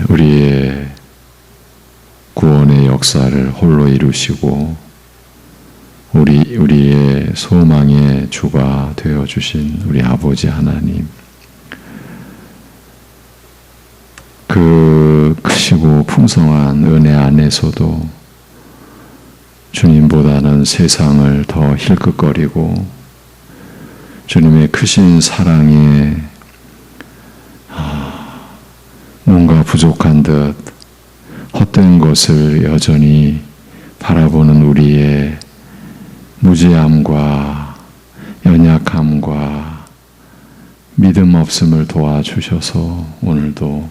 우리의 구원의 역사를 홀로 이루시고 우리의 소망의 주가 되어주신 우리 아버지 하나님, 그 크시고 풍성한 은혜 안에서도 주님보다는 세상을 더 힐끗거리고 주님의 크신 사랑에 뭔가 부족한 듯 헛된 것을 여전히 바라보는 우리의 무지함과 연약함과 믿음 없음을 도와주셔서 오늘도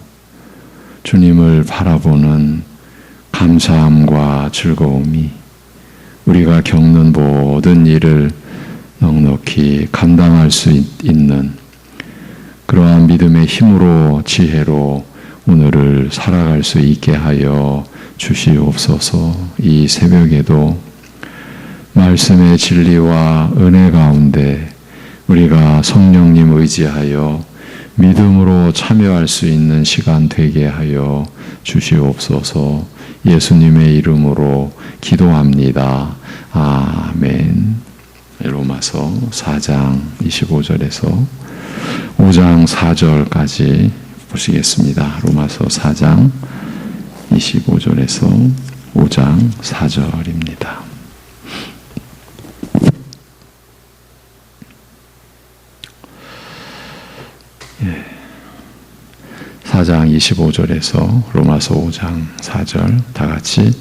주님을 바라보는 감사함과 즐거움이 우리가 겪는 모든 일을 넉넉히 감당할 수 있는 그러한 믿음의 힘으로 지혜로 오늘을 살아갈 수 있게 하여 주시옵소서. 이 새벽에도 말씀의 진리와 은혜 가운데 우리가 성령님 의지하여 믿음으로 참여할 수 있는 시간 되게 하여 주시옵소서. 예수님의 이름으로 기도합니다. 아멘. 로마서 4장 25절에서 5장 4절까지 보시겠습니다. 로마서 4장 25절에서 5장 4절입니다. 4장 25절에서 로마서 5장 4절 다 같이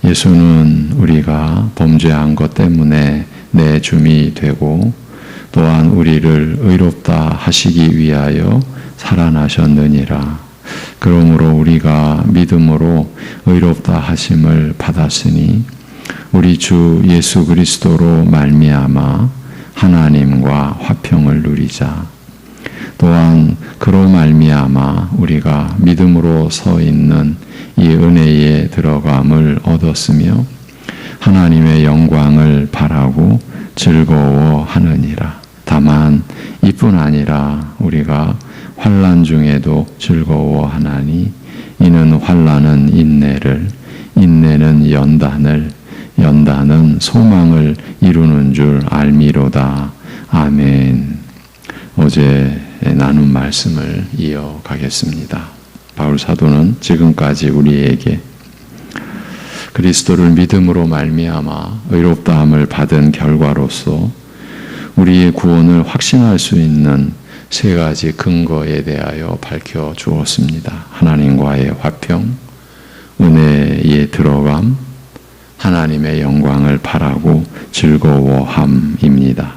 예수는 우리가 범죄한 것 때문에 내 줌이 되고 또한 우리를 의롭다 하시기 위하여 살아나셨느니라. 그러므로 우리가 믿음으로 의롭다 하심을 받았으니 우리 주 예수 그리스도로 말미암아 하나님과 화평을 누리자. 또한 그로 말미암아 우리가 믿음으로 서 있는 이 은혜에 들어감을 얻었으며 하나님의 영광을 바라고 즐거워하느니라. 다만 이뿐 아니라 우리가 환난 중에도 즐거워하나니 이는 환난은 인내를, 인내는 연단을, 연단은 소망을 이루는 줄 알미로다. 아멘. 어제 나눈 말씀을 이어가겠습니다. 바울 사도는 지금까지 우리에게 그리스도를 믿음으로 말미암아 의롭다함을 받은 결과로서 우리의 구원을 확신할 수 있는 세 가지 근거에 대하여 밝혀 주었습니다. 하나님과의 화평, 은혜의 들어감, 하나님의 영광을 바라고 즐거워함입니다.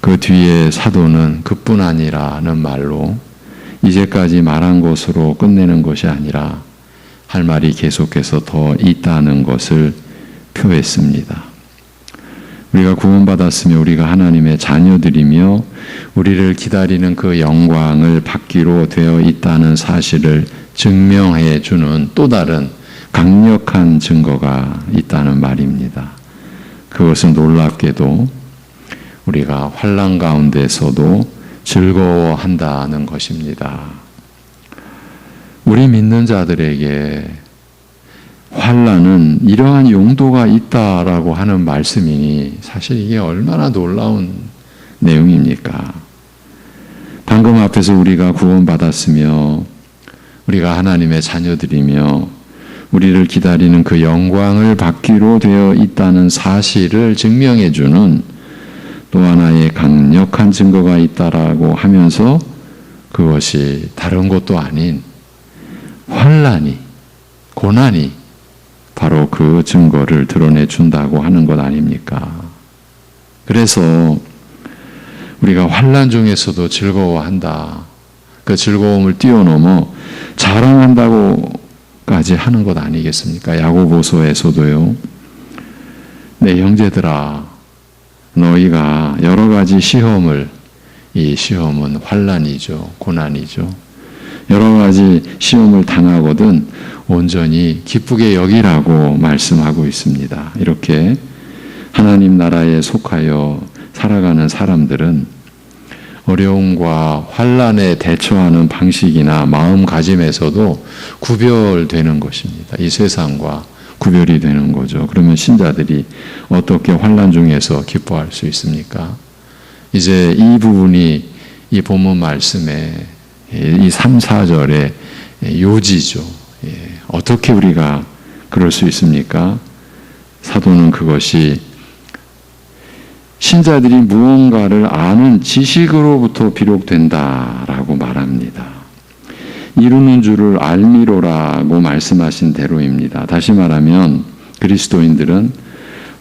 그 뒤에 사도는 그뿐 아니라는 말로 이제까지 말한 것으로 끝내는 것이 아니라 할 말이 계속해서 더 있다는 것을 표했습니다. 우리가 구원받았으며 우리가 하나님의 자녀들이며 우리를 기다리는 그 영광을 받기로 되어 있다는 사실을 증명해 주는 또 다른 강력한 증거가 있다는 말입니다. 그것은 놀랍게도 우리가 환난 가운데서도 즐거워한다는 것입니다. 우리 믿는 자들에게 환난은 이러한 용도가 있다라고 하는 말씀이니 사실 이게 얼마나 놀라운 내용입니까? 방금 앞에서 우리가 구원받았으며 우리가 하나님의 자녀들이며 우리를 기다리는 그 영광을 받기로 되어 있다는 사실을 증명해 주는 또 하나의 강력한 증거가 있다라고 하면서 그것이 다른 것도 아닌 환난이, 고난이 바로 그 증거를 드러내 준다고 하는 것 아닙니까? 그래서 우리가 환난 중에서도 즐거워한다. 그 즐거움을 뛰어넘어 자랑한다고까지 하는 것 아니겠습니까? 야고보서에서도요. 내 형제들아, 너희가 여러 가지 시험을, 이 시험은 환난이죠, 고난이죠. 여러 가지 시험을 당하거든 온전히 기쁘게 여기라고 말씀하고 있습니다. 이렇게 하나님 나라에 속하여 살아가는 사람들은 어려움과 환난에 대처하는 방식이나 마음가짐에서도 구별되는 것입니다. 이 세상과 구별이 되는 거죠. 그러면 신자들이 어떻게 환난 중에서 기뻐할 수 있습니까? 이제 이 부분이 이 본문 말씀의 이 3, 4절의 요지죠. 어떻게 우리가 그럴 수 있습니까? 사도는 그것이 신자들이 무언가를 아는 지식으로부터 비롯된다라고 말합니다. 이루는 줄을 알미로라고 말씀하신 대로입니다. 다시 말하면 그리스도인들은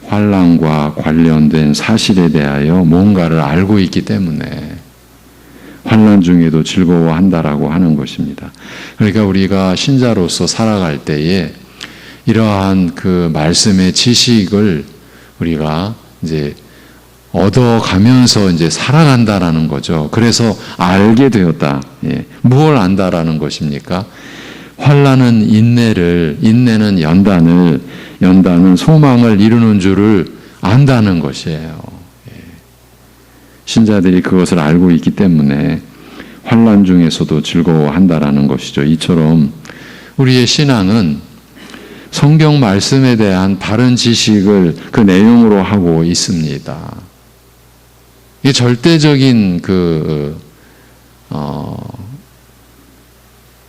환난과 관련된 사실에 대하여 뭔가를 알고 있기 때문에 환난 중에도 즐거워한다라고 하는 것입니다. 그러니까 우리가 신자로서 살아갈 때에 이러한 그 말씀의 지식을 우리가 이제 얻어가면서 이제 살아간다라는 거죠. 그래서 알게 되었다. 무엇을 안다라는 것입니까? 환난은 인내는 연단은 소망을 이루는 줄을 안다는 것이에요. 신자들이 그것을 알고 있기 때문에 환난 중에서도 즐거워한다라는 것이죠. 이처럼 우리의 신앙은 성경 말씀에 대한 바른 지식을 그 내용으로 하고 있습니다. 이게 절대적인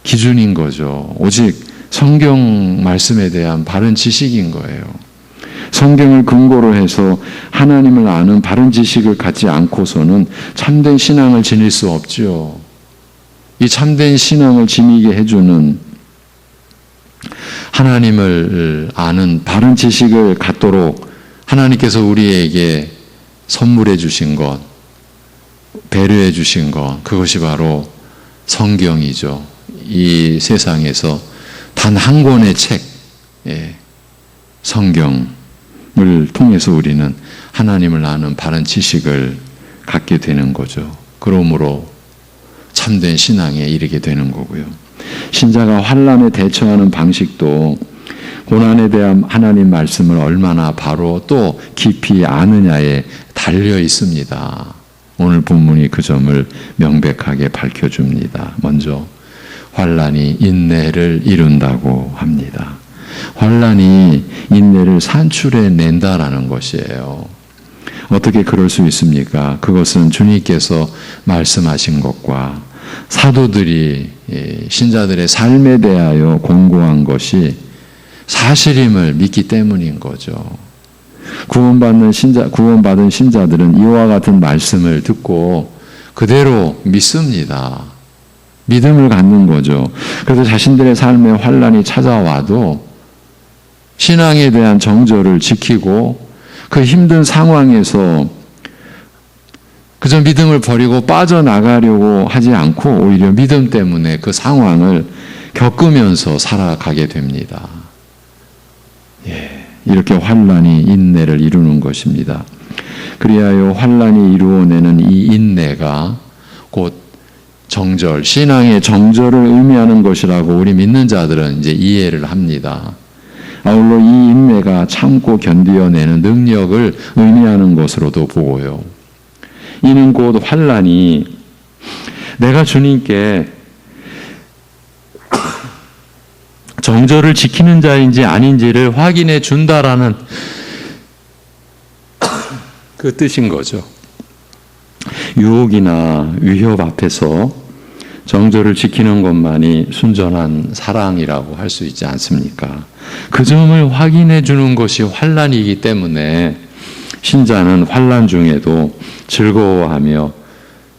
기준인 거죠. 오직 성경 말씀에 대한 바른 지식인 거예요. 성경을 근거로 해서 하나님을 아는 바른 지식을 갖지 않고서는 참된 신앙을 지닐 수 없죠. 이 참된 신앙을 지니게 해주는 하나님을 아는 바른 지식을 갖도록 하나님께서 우리에게 선물해 주신 것, 배려해 주신 것, 그것이 바로 성경이죠. 이 세상에서 단 한 권의 책, 성경을 통해서 우리는 하나님을 아는 바른 지식을 갖게 되는 거죠. 그러므로 참된 신앙에 이르게 되는 거고요. 신자가 환난에 대처하는 방식도 고난에 대한 하나님 말씀을 얼마나 바로 또 깊이 아느냐에 달려 있습니다. 오늘 본문이 그 점을 명백하게 밝혀줍니다. 먼저 환난이 인내를 이룬다고 합니다. 환난이 인내를 산출해낸다라는 것이에요. 어떻게 그럴 수 있습니까? 그것은 주님께서 말씀하신 것과 사도들이 신자들의 삶에 대하여 공고한 것이 사실임을 믿기 때문인 거죠. 구원받은 신자들은 이와 같은 말씀을 듣고 그대로 믿습니다. 믿음을 갖는 거죠. 그래서 자신들의 삶에 환난이 찾아와도 신앙에 대한 정절을 지키고 그 힘든 상황에서 그저 믿음을 버리고 빠져나가려고 하지 않고 오히려 믿음 때문에 그 상황을 겪으면서 살아가게 됩니다. 이렇게 환난이 인내를 이루는 것입니다. 그리하여 환난이 이루어내는 이 인내가 곧 정절, 신앙의 정절을 의미하는 것이라고 우리 믿는 자들은 이제 이해를 합니다. 아울러 이 인내가 참고 견디어내는 능력을 의미하는 것으로도 보고요. 이는 곧 환난이 내가 주님께 정절을 지키는 자인지 아닌지를 확인해 준다라는 그 뜻인 거죠. 유혹이나 위협 앞에서 정절을 지키는 것만이 순전한 사랑이라고 할 수 있지 않습니까? 그 점을 확인해 주는 것이 환난이기 때문에 신자는 환난 중에도 즐거워하며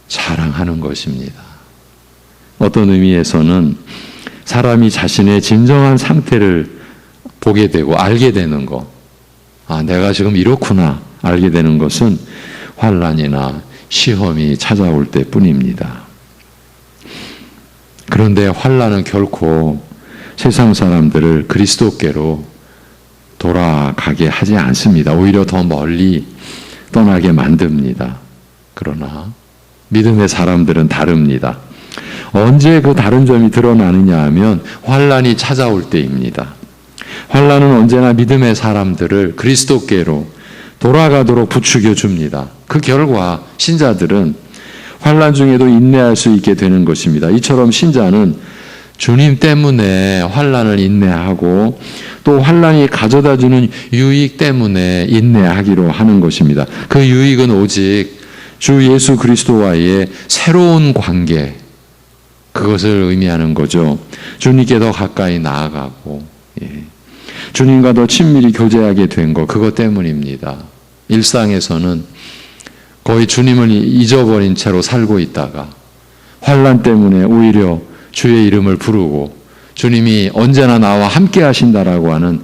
자랑하는 것입니다. 어떤 의미에서는 사람이 자신의 진정한 상태를 보게 되고 알게 되는 것, 내가 지금 이렇구나 알게 되는 것은 환난이나 시험이 찾아올 때뿐입니다. 그런데 환난은 결코 세상 사람들을 그리스도께로 돌아가게 하지 않습니다. 오히려 더 멀리 떠나게 만듭니다. 그러나 믿음의 사람들은 다릅니다. 언제 그 다른 점이 드러나느냐 하면 환난이 찾아올 때입니다. 환난은 언제나 믿음의 사람들을 그리스도께로 돌아가도록 부추겨 줍니다. 그 결과 신자들은 환난 중에도 인내할 수 있게 되는 것입니다. 이처럼 신자는 주님 때문에 환난을 인내하고 또 환난이 가져다주는 유익 때문에 인내하기로 하는 것입니다. 그 유익은 오직 주 예수 그리스도와의 새로운 관계, 그것을 의미하는 거죠. 주님께 더 가까이 나아가고 주님과 더 친밀히 교제하게 된 것, 그것 때문입니다. 일상에서는 거의 주님을 잊어버린 채로 살고 있다가 환난 때문에 오히려 주의 이름을 부르고 주님이 언제나 나와 함께 하신다라고 하는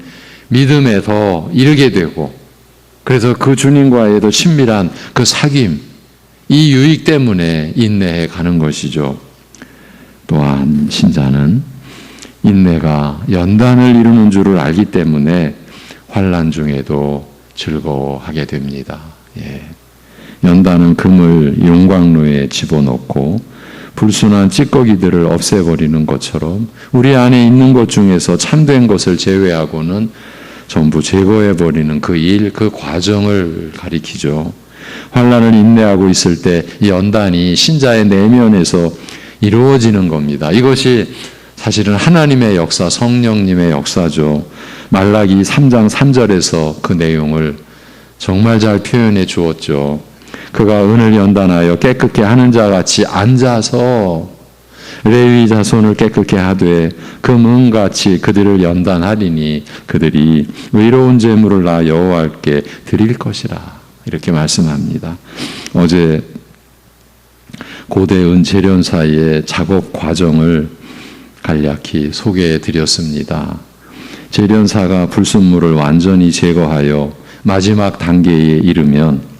믿음에 더 이르게 되고, 그래서 그 주님과의 더 친밀한 그 사귐, 이 유익 때문에 인내해 가는 것이죠. 또한 신자는 인내가 연단을 이루는 줄을 알기 때문에 환난 중에도 즐거워하게 됩니다. 연단은 금을 용광로에 집어넣고 불순한 찌꺼기들을 없애버리는 것처럼 우리 안에 있는 것 중에서 참된 것을 제외하고는 전부 제거해버리는 그 일, 그 과정을 가리키죠. 환난을 인내하고 있을 때 이 연단이 신자의 내면에서 이루어지는 겁니다. 이것이 사실은 하나님의 역사, 성령님의 역사죠. 말라기 3장 3절에서 그 내용을 정말 잘 표현해 주었죠. 그가 은을 연단하여 깨끗게 하는 자 같이 앉아서 레위 자손을 깨끗게 하되 금은같이 그들을 연단하리니 그들이 의로운 제물을 나 여호와께 드릴 것이라, 이렇게 말씀합니다. 어제 고대 은재련사의 작업 과정을 간략히 소개해 드렸습니다. 재련사가 불순물을 완전히 제거하여 마지막 단계에 이르면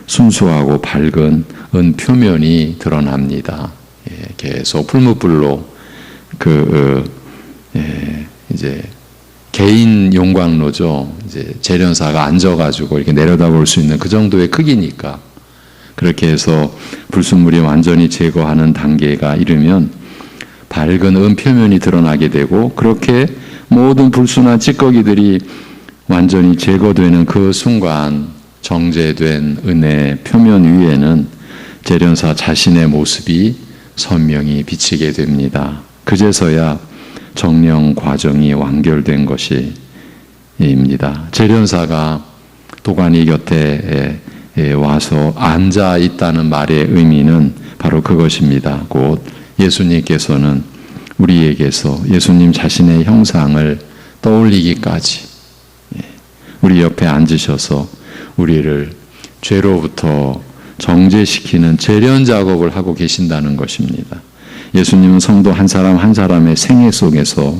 순수하고 밝은 은 표면이 드러납니다. 계속 풀무불로 이제 개인 용광로죠. 이제 재련사가 앉아가지고 이렇게 내려다볼 수 있는 그 정도의 크기니까, 그렇게 해서 불순물이 완전히 제거하는 단계가 이르면 밝은 은 표면이 드러나게 되고, 그렇게 모든 불순한 찌꺼기들이 완전히 제거되는 그 순간 정제된 은의 표면 위에는 재련사 자신의 모습이 선명히 비치게 됩니다. 그제서야 정령 과정이 완결된 것입니다. 재련사가 도가니 곁에 와서 앉아 있다는 말의 의미는 바로 그것입니다. 곧 예수님께서는 우리에게서 예수님 자신의 형상을 떠올리기까지 우리 옆에 앉으셔서 우리를 죄로부터 정죄시키는 재련 작업을 하고 계신다는 것입니다. 예수님은 성도 한 사람 한 사람의 생애 속에서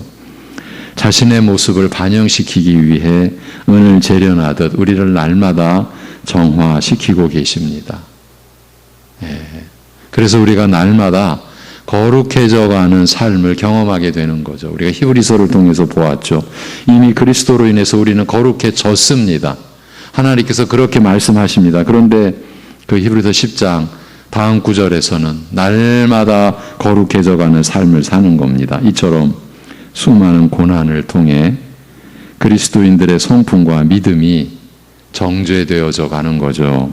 자신의 모습을 반영시키기 위해 은을 재련하듯 우리를 날마다 정화시키고 계십니다. 그래서 우리가 날마다 거룩해져가는 삶을 경험하게 되는 거죠. 우리가 히브리서를 통해서 보았죠. 이미 그리스도로 인해서 우리는 거룩해졌습니다. 하나님께서 그렇게 말씀하십니다. 그런데 그 히브리서 10장 다음 구절에서는 날마다 거룩해져가는 삶을 사는 겁니다. 이처럼 수많은 고난을 통해 그리스도인들의 성품과 믿음이 정죄되어져 가는 거죠.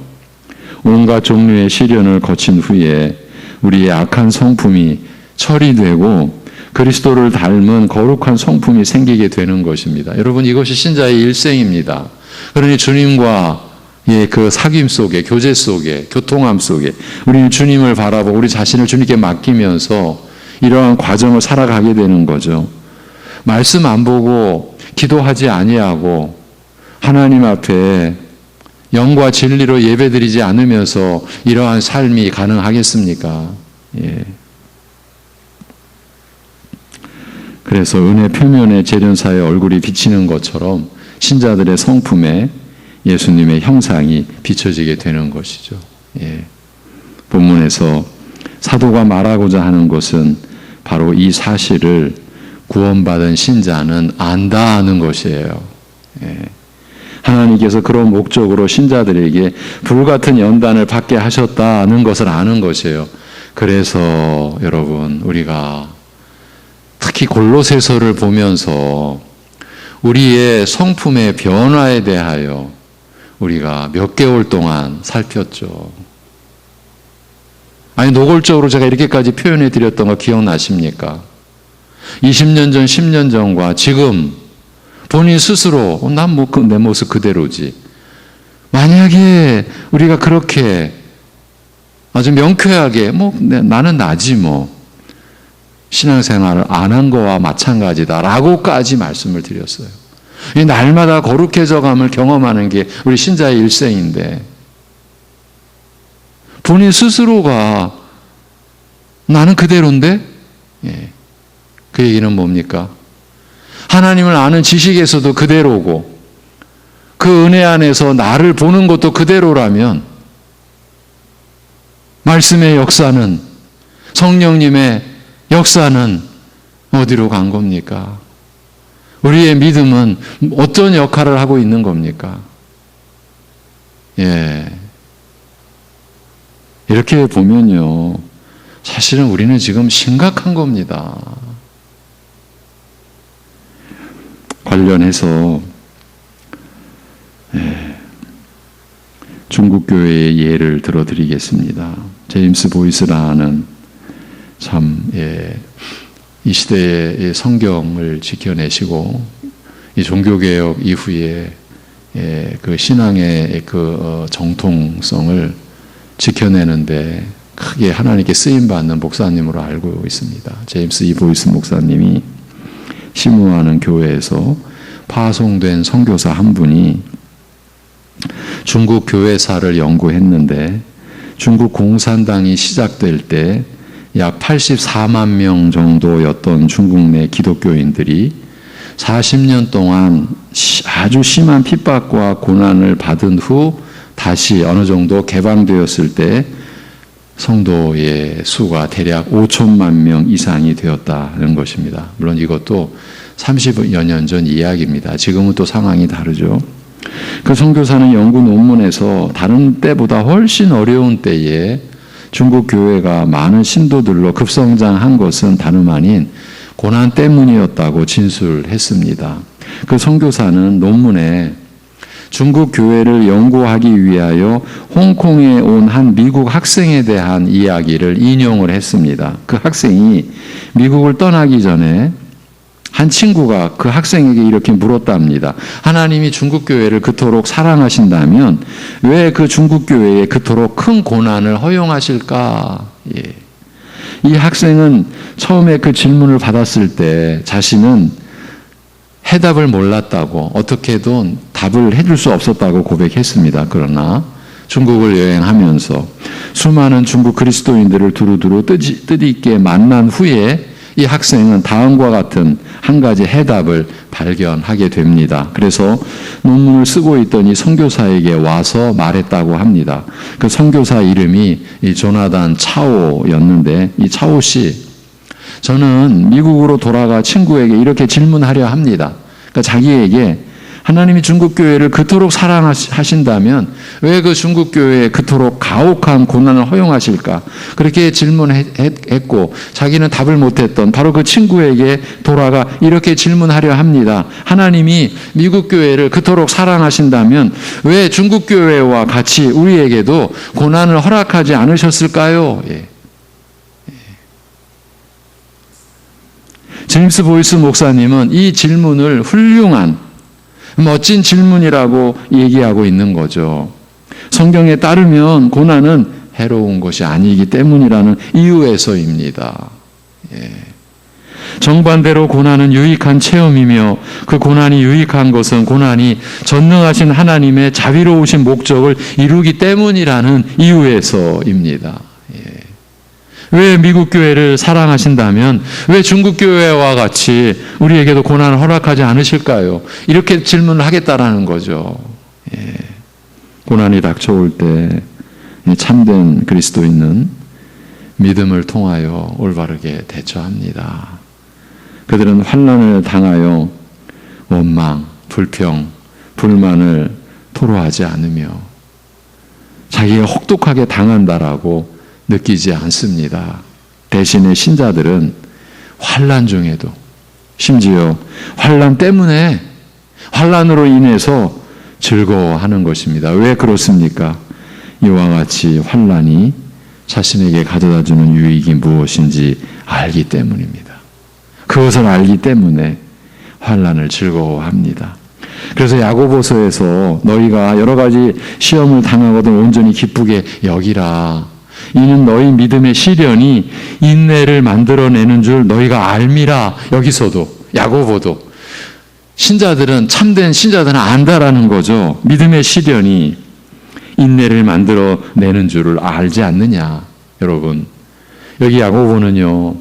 온갖 종류의 시련을 거친 후에 우리의 악한 성품이 처리되고 그리스도를 닮은 거룩한 성품이 생기게 되는 것입니다. 여러분, 이것이 신자의 일생입니다. 그러니 주님과의 그 사귐 속에, 교제 속에, 교통함 속에 우리는 주님을 바라보고 우리 자신을 주님께 맡기면서 이러한 과정을 살아가게 되는 거죠. 말씀 안 보고 기도하지 아니하고 하나님 앞에 영과 진리로 예배드리지 않으면서 이러한 삶이 가능하겠습니까? 그래서 은혜 표면에 재련사의 얼굴이 비치는 것처럼 신자들의 성품에 예수님의 형상이 비춰지게 되는 것이죠. 본문에서 사도가 말하고자 하는 것은 바로 이 사실을 구원받은 신자는 안다 하는 것이에요. 하나님께서 그런 목적으로 신자들에게 불같은 연단을 받게 하셨다는 것을 아는 것이에요. 그래서 여러분, 우리가 특히 골로새서를 보면서 우리의 성품의 변화에 대하여 우리가 몇 개월 동안 살폈죠. 아니, 노골적으로 제가 이렇게까지 표현해 드렸던 거 기억나십니까? 20년 전, 10년 전과 지금 본인 스스로 난 뭐 내 모습 그대로지. 만약에 우리가 그렇게 아주 명쾌하게 나는 나지 신앙생활을 안 한 거와 마찬가지다라고까지 말씀을 드렸어요. 이 날마다 거룩해져감을 경험하는 게 우리 신자의 일생인데 본인 스스로가 나는 그대로인데? 그 얘기는 뭡니까? 하나님을 아는 지식에서도 그대로고 그 은혜 안에서 나를 보는 것도 그대로라면 말씀의 역사는, 성령님의 역사는 어디로 간 겁니까? 우리의 믿음은 어떤 역할을 하고 있는 겁니까? 이렇게 보면요, 사실은 우리는 지금 심각한 겁니다. 관련해서 중국 교회의 예를 들어드리겠습니다. 제임스 보이스라는 이 시대의 성경을 지켜내시고 이 종교개혁 이후에 그 신앙의 그 정통성을 지켜내는데 크게 하나님께 쓰임받는 목사님으로 알고 있습니다. 제임스 이 보이스 목사님이 심우하는 교회에서 파송된 선교사 한 분이 중국 교회사를 연구했는데 중국 공산당이 시작될 때 약 84만 명 정도였던 중국 내 기독교인들이 40년 동안 아주 심한 핍박과 고난을 받은 후 다시 어느 정도 개방되었을 때 성도의 수가 대략 5천만 명 이상이 되었다는 것입니다. 물론 이것도 30여 년 전 이야기입니다. 지금은 또 상황이 다르죠. 그 선교사는 연구 논문에서 다른 때보다 훨씬 어려운 때에 중국 교회가 많은 신도들로 급성장한 것은 다름 아닌 고난 때문이었다고 진술했습니다. 그 선교사는 논문에 중국 교회를 연구하기 위하여 홍콩에 온 한 미국 학생에 대한 이야기를 인용을 했습니다. 그 학생이 미국을 떠나기 전에 한 친구가 그 학생에게 이렇게 물었답니다. 하나님이 중국 교회를 그토록 사랑하신다면 왜 그 중국 교회에 그토록 큰 고난을 허용하실까? 이 학생은 처음에 그 질문을 받았을 때 자신은 해답을 몰랐다고, 어떻게든 답을 해줄 수 없었다고 고백했습니다. 그러나 중국을 여행하면서 수많은 중국 그리스도인들을 두루두루 뜻있게 만난 후에 이 학생은 다음과 같은 한 가지 해답을 발견하게 됩니다. 그래서 논문을 쓰고 있던 이 선교사에게 와서 말했다고 합니다. 그 선교사 이름이 이 조나단 차오였는데, 이 차오 씨, 저는 미국으로 돌아가 친구에게 이렇게 질문하려 합니다. 그러니까 자기에게 하나님이 중국 교회를 그토록 사랑하신다면 왜 그 중국 교회에 그토록 가혹한 고난을 허용하실까? 그렇게 질문했고 자기는 답을 못했던 바로 그 친구에게 돌아가 이렇게 질문하려 합니다. 하나님이 미국 교회를 그토록 사랑하신다면 왜 중국 교회와 같이 우리에게도 고난을 허락하지 않으셨을까요? 제임스 보이스 목사님은 이 질문을 훌륭한 멋진 질문이라고 얘기하고 있는 거죠. 성경에 따르면 고난은 해로운 것이 아니기 때문이라는 이유에서입니다. 정반대로 고난은 유익한 체험이며 그 고난이 유익한 것은 고난이 전능하신 하나님의 자비로우신 목적을 이루기 때문이라는 이유에서입니다. 왜 미국 교회를 사랑하신다면 왜 중국 교회와 같이 우리에게도 고난을 허락하지 않으실까요? 이렇게 질문을 하겠다라는 거죠. 고난이 닥쳐올 때 참된 그리스도인은 믿음을 통하여 올바르게 대처합니다. 그들은 환난을 당하여 원망, 불평, 불만을 토로하지 않으며 자기가 혹독하게 당한다라고 느끼지 않습니다. 대신에 신자들은 환난 중에도, 심지어 환난 때문에, 환난으로 인해서 즐거워하는 것입니다. 왜 그렇습니까? 이와 같이 환난이 자신에게 가져다주는 유익이 무엇인지 알기 때문입니다. 그것을 알기 때문에 환난을 즐거워합니다. 그래서 야고보서에서 너희가 여러 가지 시험을 당하거든 온전히 기쁘게 여기라. 이는 너희 믿음의 시련이 인내를 만들어내는 줄 너희가 알미라. 여기서도 야고보도 신자들은, 참된 신자들은 안다라는 거죠. 믿음의 시련이 인내를 만들어내는 줄을 알지 않느냐. 여러분, 여기 야고보는요,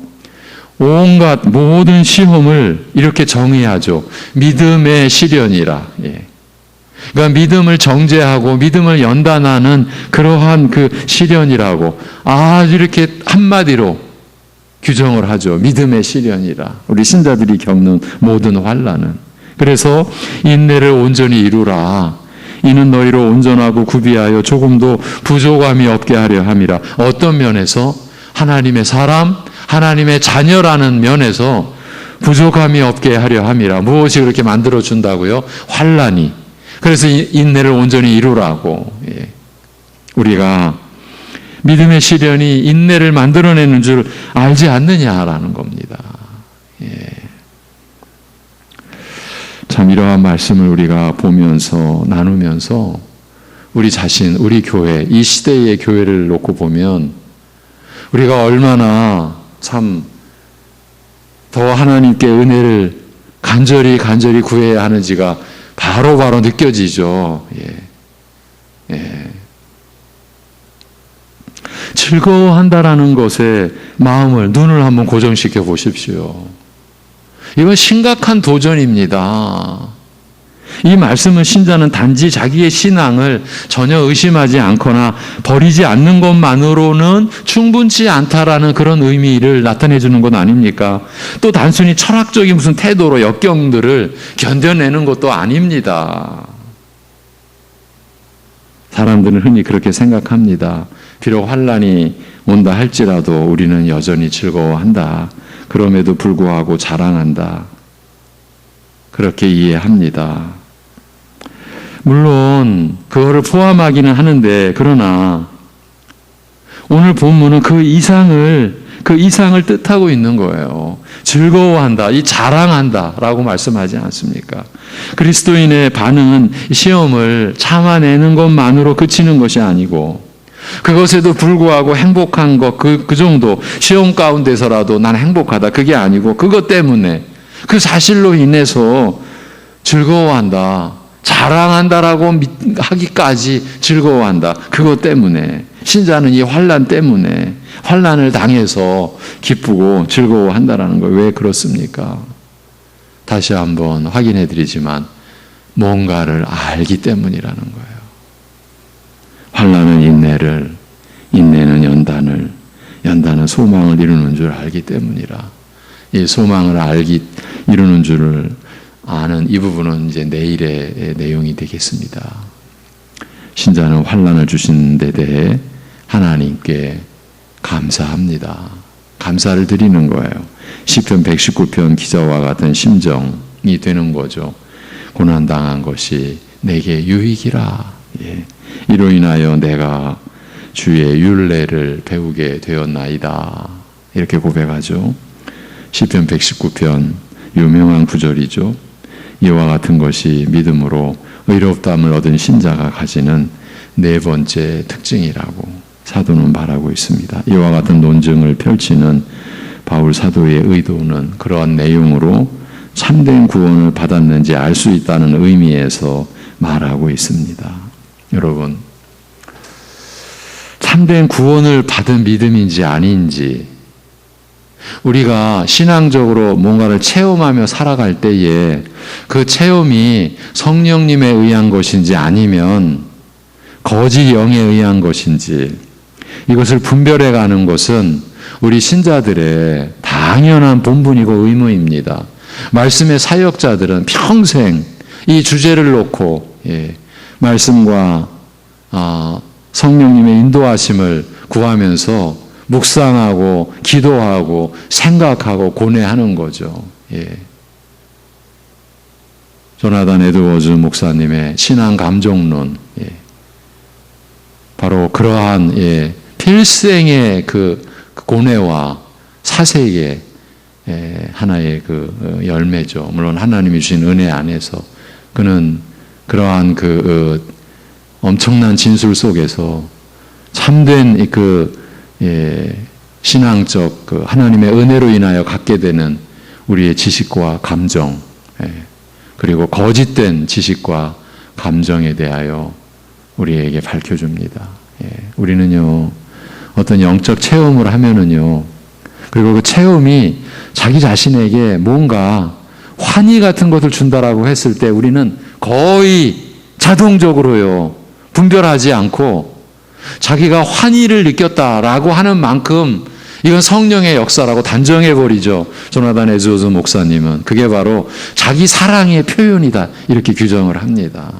온갖 모든 시험을 이렇게 정의하죠. 믿음의 시련이라. 그러니까 믿음을 정죄하고 믿음을 연단하는 그러한 그 시련이라고 아주 이렇게 한마디로 규정을 하죠. 믿음의 시련이라. 우리 신자들이 겪는 모든 환난은. 그래서 인내를 온전히 이루라. 이는 너희로 온전하고 구비하여 조금도 부족함이 없게 하려 함이라. 어떤 면에서? 하나님의 사람, 하나님의 자녀라는 면에서 부족함이 없게 하려 함이라. 무엇이 그렇게 만들어준다고요? 환난이. 그래서 인내를 온전히 이루라고. 우리가 믿음의 시련이 인내를 만들어내는 줄 알지 않느냐라는 겁니다. 참 이러한 말씀을 우리가 보면서 나누면서 우리 자신, 우리 교회, 이 시대의 교회를 놓고 보면 우리가 얼마나 참 더 하나님께 은혜를 간절히 구해야 하는지가 바로 느껴지죠. 즐거워한다라는 것에 마음을, 눈을 한번 고정시켜 보십시오. 이건 심각한 도전입니다. 이 말씀은 신자는 단지 자기의 신앙을 전혀 의심하지 않거나 버리지 않는 것만으로는 충분치 않다라는 그런 의미를 나타내 주는 건 아닙니까? 또 단순히 철학적인 무슨 태도로 역경들을 견뎌내는 것도 아닙니다. 사람들은 흔히 그렇게 생각합니다. 비록 환난이 온다 할지라도 우리는 여전히 즐거워한다. 그럼에도 불구하고 자랑한다. 그렇게 이해합니다. 물론 그거를 포함하기는 하는데, 그러나 오늘 본문은 그 이상을 뜻하고 있는 거예요. 즐거워한다, 이 자랑한다라고 말씀하지 않습니까? 그리스도인의 반응은 시험을 참아내는 것만으로 그치는 것이 아니고, 그것에도 불구하고 행복한 것, 그 정도, 시험 가운데서라도 난 행복하다, 그게 아니고 그것 때문에, 그 사실로 인해서 즐거워한다, 자랑한다라고 하기까지 즐거워한다. 그것 때문에, 신자는 이 환난 때문에, 환난을 당해서 기쁘고 즐거워한다라는 거예요. 왜 그렇습니까? 다시 한번 확인해 드리지만 뭔가를 알기 때문이라는 거예요. 환난은 인내를, 인내는 연단을, 연단은 소망을 이루는 줄 알기 때문이라. 이 소망을 이루는 줄을 아는 이 부분은 이제 내일의 내용이 되겠습니다. 신자는 환난을 주신 데 대해 하나님께 감사합니다. 감사를 드리는 거예요. 시편 119편 기자와 같은 심정이 되는 거죠. 고난당한 것이 내게 유익이라. 이로 인하여 내가 주의 율례를 배우게 되었나이다. 이렇게 고백하죠. 시편 119편 유명한 구절이죠. 이와 같은 것이 믿음으로 의롭다함을 얻은 신자가 가지는 네 번째 특징이라고 사도는 말하고 있습니다. 이와 같은 논증을 펼치는 바울 사도의 의도는 그러한 내용으로 참된 구원을 받았는지 알 수 있다는 의미에서 말하고 있습니다. 여러분, 참된 구원을 받은 믿음인지 아닌지, 우리가 신앙적으로 뭔가를 체험하며 살아갈 때에 그 체험이 성령님에 의한 것인지 아니면 거짓 영에 의한 것인지, 이것을 분별해 가는 것은 우리 신자들의 당연한 본분이고 의무입니다. 말씀의 사역자들은 평생 이 주제를 놓고 말씀과 성령님의 인도하심을 구하면서 묵상하고 기도하고 생각하고 고뇌하는 거죠. 조나단 에드워즈 목사님의 신앙 감정론, 바로 그러한 필생의 그 고뇌와 사색의 하나의 그 열매죠. 물론 하나님이 주신 은혜 안에서 그는 그러한 그 엄청난 진술 속에서 참된 그 신앙적 그 하나님의 은혜로 인하여 갖게 되는 우리의 지식과 감정, 그리고 거짓된 지식과 감정에 대하여 우리에게 밝혀줍니다. 우리는요, 어떤 영적 체험을 하면은요, 그리고 그 체험이 자기 자신에게 뭔가 환희 같은 것을 준다라고 했을 때 우리는 거의 자동적으로요, 분별하지 않고 자기가 환희를 느꼈다라고 하는 만큼 이건 성령의 역사라고 단정해버리죠. 조나단 에즈워즈 목사님은. 그게 바로 자기 사랑의 표현이다, 이렇게 규정을 합니다.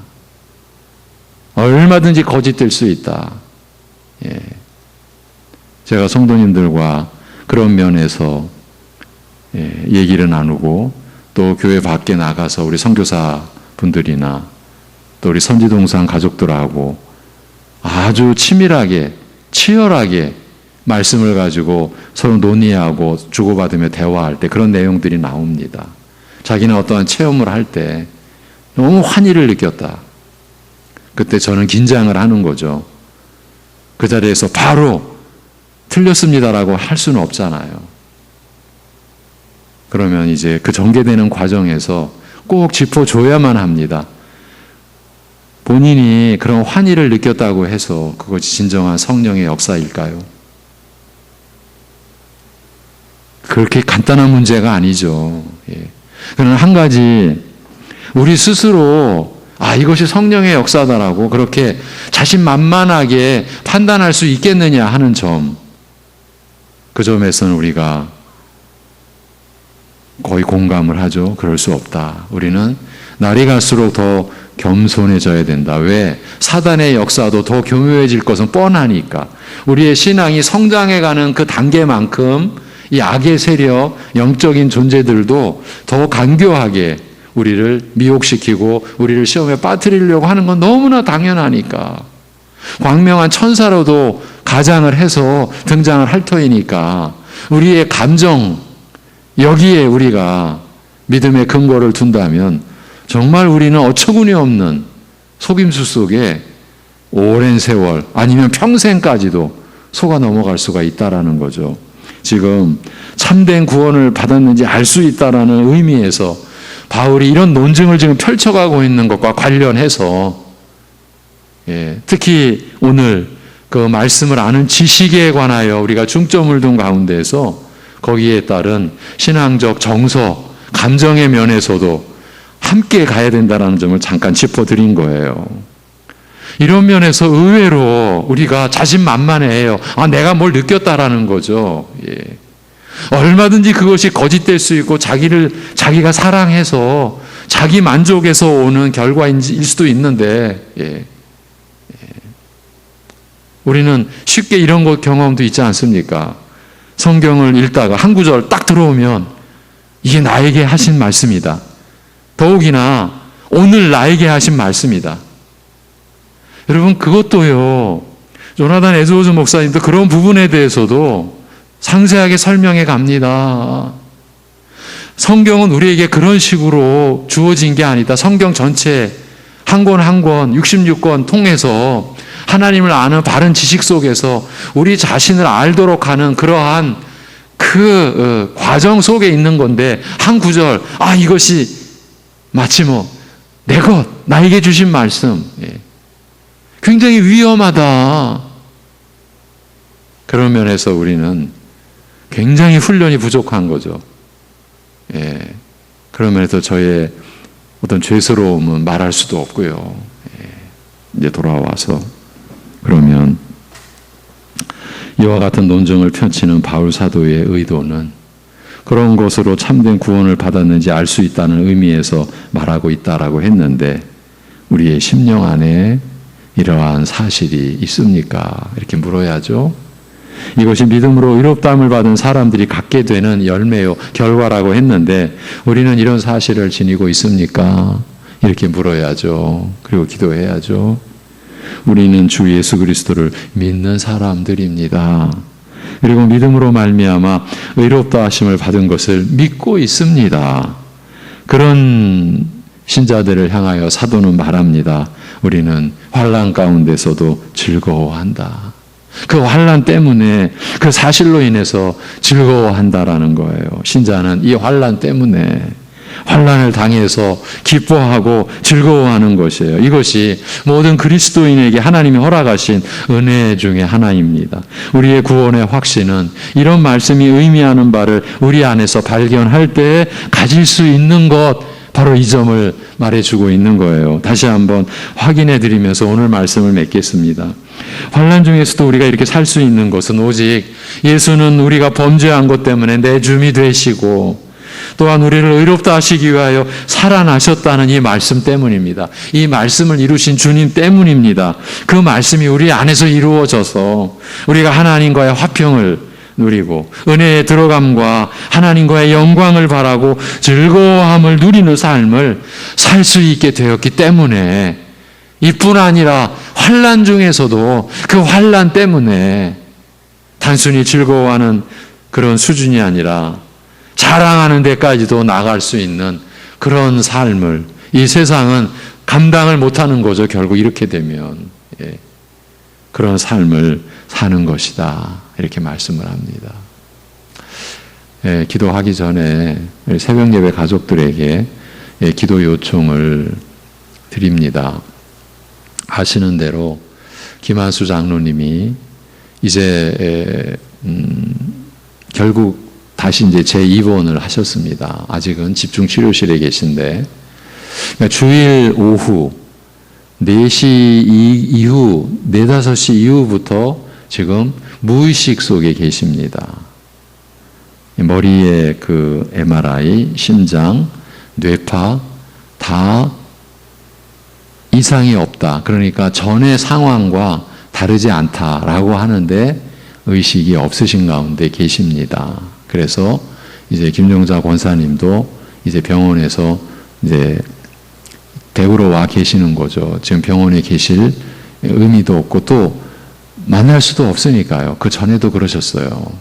얼마든지 거짓될 수 있다. 제가 성도님들과 그런 면에서 얘기를 나누고 또 교회 밖에 나가서 우리 선교사 분들이나 또 우리 선지동산 가족들하고 아주 치밀하게 치열하게 말씀을 가지고 서로 논의하고 주고받으며 대화할 때 그런 내용들이 나옵니다. 자기는 어떠한 체험을 할 때 너무 환희를 느꼈다. 그때 저는 긴장을 하는 거죠. 그 자리에서 바로 틀렸습니다라고 할 수는 없잖아요. 그러면 이제 그 전개되는 과정에서 꼭 짚어줘야만 합니다. 본인이 그런 환희를 느꼈다고 해서 그것이 진정한 성령의 역사일까요? 그렇게 간단한 문제가 아니죠. 그러나 한 가지, 우리 스스로 이것이 성령의 역사다라고 그렇게 자신만만하게 판단할 수 있겠느냐 하는 점, 그 점에서는 우리가 거의 공감을 하죠. 그럴 수 없다. 우리는 날이 갈수록 더 겸손해져야 된다. 왜? 사단의 역사도 더 교묘해질 것은 뻔하니까. 우리의 신앙이 성장해가는 그 단계만큼 이 악의 세력, 영적인 존재들도 더 간교하게 우리를 미혹시키고 우리를 시험에 빠뜨리려고 하는 건 너무나 당연하니까. 광명한 천사로도 가장을 해서 등장을 할 터이니까 우리의 감정, 여기에 우리가 믿음의 근거를 둔다면 정말 우리는 어처구니 없는 속임수 속에 오랜 세월 아니면 평생까지도 속아 넘어갈 수가 있다라는 거죠. 지금 참된 구원을 받았는지 알 수 있다라는 의미에서 바울이 이런 논증을 지금 펼쳐가고 있는 것과 관련해서 특히 오늘 그 말씀을 아는 지식에 관하여 우리가 중점을 둔 가운데에서 거기에 따른 신앙적 정서, 감정의 면에서도 함께 가야 된다는 점을 잠깐 짚어드린 거예요. 이런 면에서 의외로 우리가 자신만만해요. 내가 뭘 느꼈다라는 거죠. 얼마든지 그것이 거짓될 수 있고 자기가 사랑해서 자기 만족에서 오는 결과일 수도 있는데 우리는 쉽게 이런 것 경험도 있지 않습니까? 성경을 읽다가 한 구절 딱 들어오면 이게 나에게 하신 말씀이다. 더욱이나 오늘 나에게 하신 말씀이다. 여러분, 그것도요, 조나단 에즈워즈 목사님도 그런 부분에 대해서도 상세하게 설명해 갑니다. 성경은 우리에게 그런 식으로 주어진 게 아니다. 성경 전체 한 권 한 권 66권 통해서 하나님을 아는 바른 지식 속에서 우리 자신을 알도록 하는 그러한 그 과정 속에 있는 건데 한 구절, 이것이 마치 내 것, 나에게 주신 말씀, 굉장히 위험하다. 그런 면에서 우리는 굉장히 훈련이 부족한 거죠. 그런 면에서 저의 어떤 죄스러움은 말할 수도 없고요. 이제 돌아와서 그러면 이와 같은 논증을 펼치는 바울 사도의 의도는 그런 것으로 참된 구원을 받았는지 알 수 있다는 의미에서 말하고 있다라고 했는데 우리의 심령 안에 이러한 사실이 있습니까? 이렇게 물어야죠. 이것이 믿음으로 의롭다함을 받은 사람들이 갖게 되는 열매요, 결과라고 했는데 우리는 이런 사실을 지니고 있습니까? 이렇게 물어야죠. 그리고 기도해야죠. 우리는 주 예수 그리스도를 믿는 사람들입니다. 그리고 믿음으로 말미암아 의롭다 하심을 받은 것을 믿고 있습니다. 그런 신자들을 향하여 사도는 말합니다. 우리는 환난 가운데서도 즐거워한다. 그 환난 때문에, 그 사실로 인해서 즐거워한다라는 거예요. 신자는 이 환난 때문에, 환난을 당해서 기뻐하고 즐거워하는 것이에요. 이것이 모든 그리스도인에게 하나님이 허락하신 은혜 중에 하나입니다. 우리의 구원의 확신은 이런 말씀이 의미하는 바를 우리 안에서 발견할 때 가질 수 있는 것, 바로 이 점을 말해주고 있는 거예요. 다시 한번 확인해 드리면서 오늘 말씀을 맺겠습니다. 환난 중에서도 우리가 이렇게 살 수 있는 것은 오직 예수는 우리가 범죄한 것 때문에 내 주미 되시고 또한 우리를 의롭다 하시기 위하여 살아나셨다는 이 말씀 때문입니다. 이 말씀을 이루신 주님 때문입니다. 그 말씀이 우리 안에서 이루어져서 우리가 하나님과의 화평을 누리고 은혜의 들어감과 하나님과의 영광을 바라고 즐거워함을 누리는 삶을 살 수 있게 되었기 때문에, 이뿐 아니라 환난 중에서도 그 환난 때문에 단순히 즐거워하는 그런 수준이 아니라 자랑하는 데까지도 나갈 수 있는 그런 삶을, 이 세상은 감당을 못하는 거죠. 결국 이렇게 되면 그런 삶을 사는 것이다, 이렇게 말씀을 합니다. 기도하기 전에 새벽 예배 가족들에게 기도 요청을 드립니다. 아시는 대로 김한수 장로님이 이제 결국 다시 이제 재입원을 하셨습니다. 아직은 집중치료실에 계신데, 그러니까 주일 오후 4시 이후, 4, 5시 이후부터 지금 무의식 속에 계십니다. 머리에 그 MRI, 심장, 뇌파 다 이상이 없다. 그러니까 전의 상황과 다르지 않다라고 하는데 의식이 없으신 가운데 계십니다. 그래서 이제 김종자 권사님도 이제 병원에서 이제 댁으로 와 계시는 거죠. 지금 병원에 계실 의미도 없고 또 만날 수도 없으니까요. 그 전에도 그러셨어요.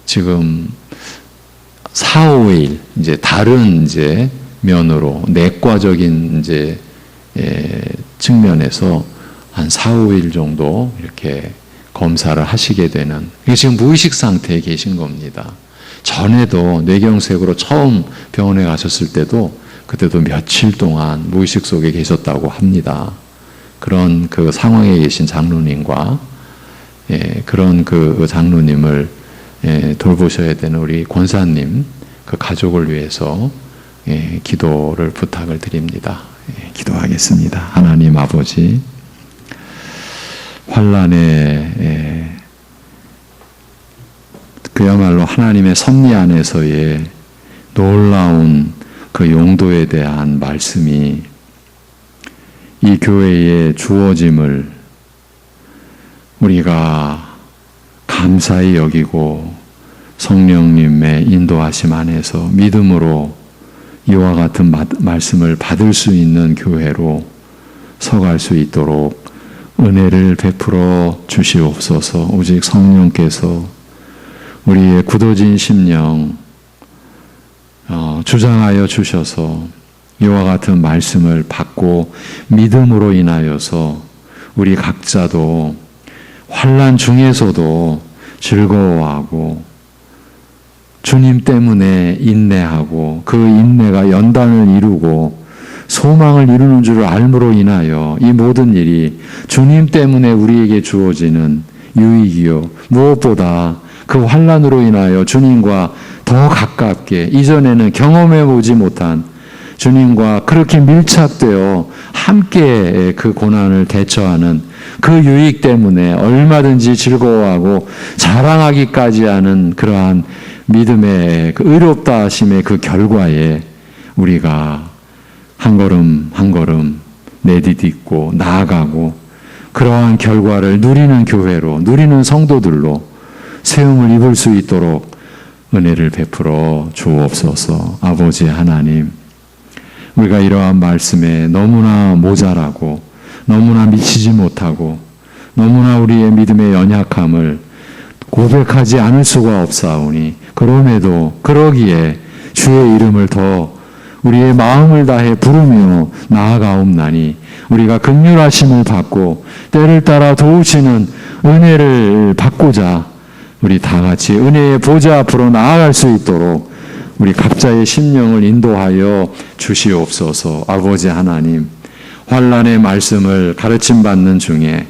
지금 4, 5일 이제 다른 이제 면으로 내과적인 이제 측면에서 한 4, 5일 정도 이렇게 검사를 하시게 되는, 이게 지금 무의식 상태에 계신 겁니다. 전에도 뇌경색으로 처음 병원에 가셨을 때도 그때도 며칠 동안 무의식 속에 계셨다고 합니다. 그런 그 상황에 계신 장로님과 그런 그 장로님을 돌보셔야 되는 우리 권사님, 그 가족을 위해서 기도를 부탁을 드립니다. 기도하겠습니다. 하나님 아버지, 환난에 그야말로 하나님의 섭리 안에서의 놀라운 그 용도에 대한 말씀이 이 교회에 주어짐을 우리가 감사히 여기고 성령님의 인도하심 안에서 믿음으로 이와 같은 말씀을 받을 수 있는 교회로 서갈 수 있도록 은혜를 베풀어 주시옵소서. 오직 성령께서 우리의 굳어진 심령 주장하여 주셔서 이와 같은 말씀을 받고 믿음으로 인하여서 우리 각자도 환난 중에서도 즐거워하고 주님 때문에 인내하고 그 인내가 연단을 이루고 소망을 이루는 줄을 알므로 인하여 이 모든 일이 주님 때문에 우리에게 주어지는 유익이요, 무엇보다 그 환난으로 인하여 주님과 더 가깝게, 이전에는 경험해 보지 못한 주님과 그렇게 밀착되어 함께 그 고난을 대처하는 그 유익 때문에 얼마든지 즐거워하고 자랑하기까지 하는 그러한 믿음의 그 의롭다 하심의 그 결과에 우리가 한 걸음 한 걸음 내디딛고 나아가고 그러한 결과를 누리는 교회로, 누리는 성도들로 세움을 입을 수 있도록 은혜를 베풀어 주옵소서. 아버지 하나님, 우리가 이러한 말씀에 너무나 모자라고 너무나 미치지 못하고 너무나 우리의 믿음의 연약함을 고백하지 않을 수가 없사오니 그럼에도 그러기에 주의 이름을 더 우리의 마음을 다해 부르며 나아가옵나니 우리가 긍휼하심을 받고 때를 따라 도우시는 은혜를 받고자 우리 다 같이 은혜의 보좌 앞으로 나아갈 수 있도록 우리 각자의 심령을 인도하여 주시옵소서. 아버지 하나님, 환난의 말씀을 가르침 받는 중에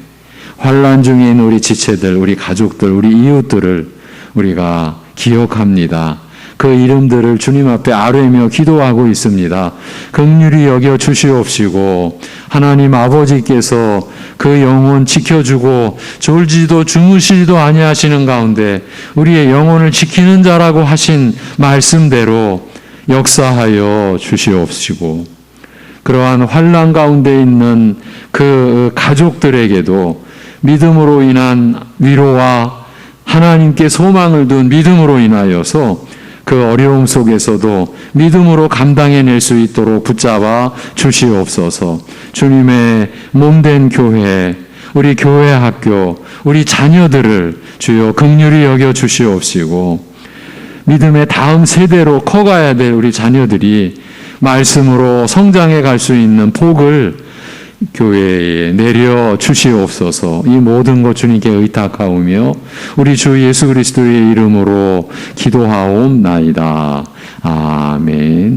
환난 중에 있는 우리 지체들, 우리 가족들, 우리 이웃들을 우리가 기억합니다. 그 이름들을 주님 앞에 아뢰며 기도하고 있습니다. 긍휼히 여겨 주시옵시고 하나님 아버지께서 그 영혼 지켜주고 졸지도 주무시지도 아니하시는 가운데 우리의 영혼을 지키는 자라고 하신 말씀대로 역사하여 주시옵시고 그러한 환난 가운데 있는 그 가족들에게도 믿음으로 인한 위로와 하나님께 소망을 둔 믿음으로 인하여서 그 어려움 속에서도 믿음으로 감당해낼 수 있도록 붙잡아 주시옵소서. 주님의 몸된 교회, 우리 교회 학교, 우리 자녀들을 주여 긍휼히 여겨 주시옵시고 믿음의 다음 세대로 커가야 될 우리 자녀들이 말씀으로 성장해 갈 수 있는 복을 교회에 내려 주시옵소서. 이 모든 것 주님께 의탁하오며 우리 주 예수 그리스도의 이름으로 기도하옵나이다. 아멘.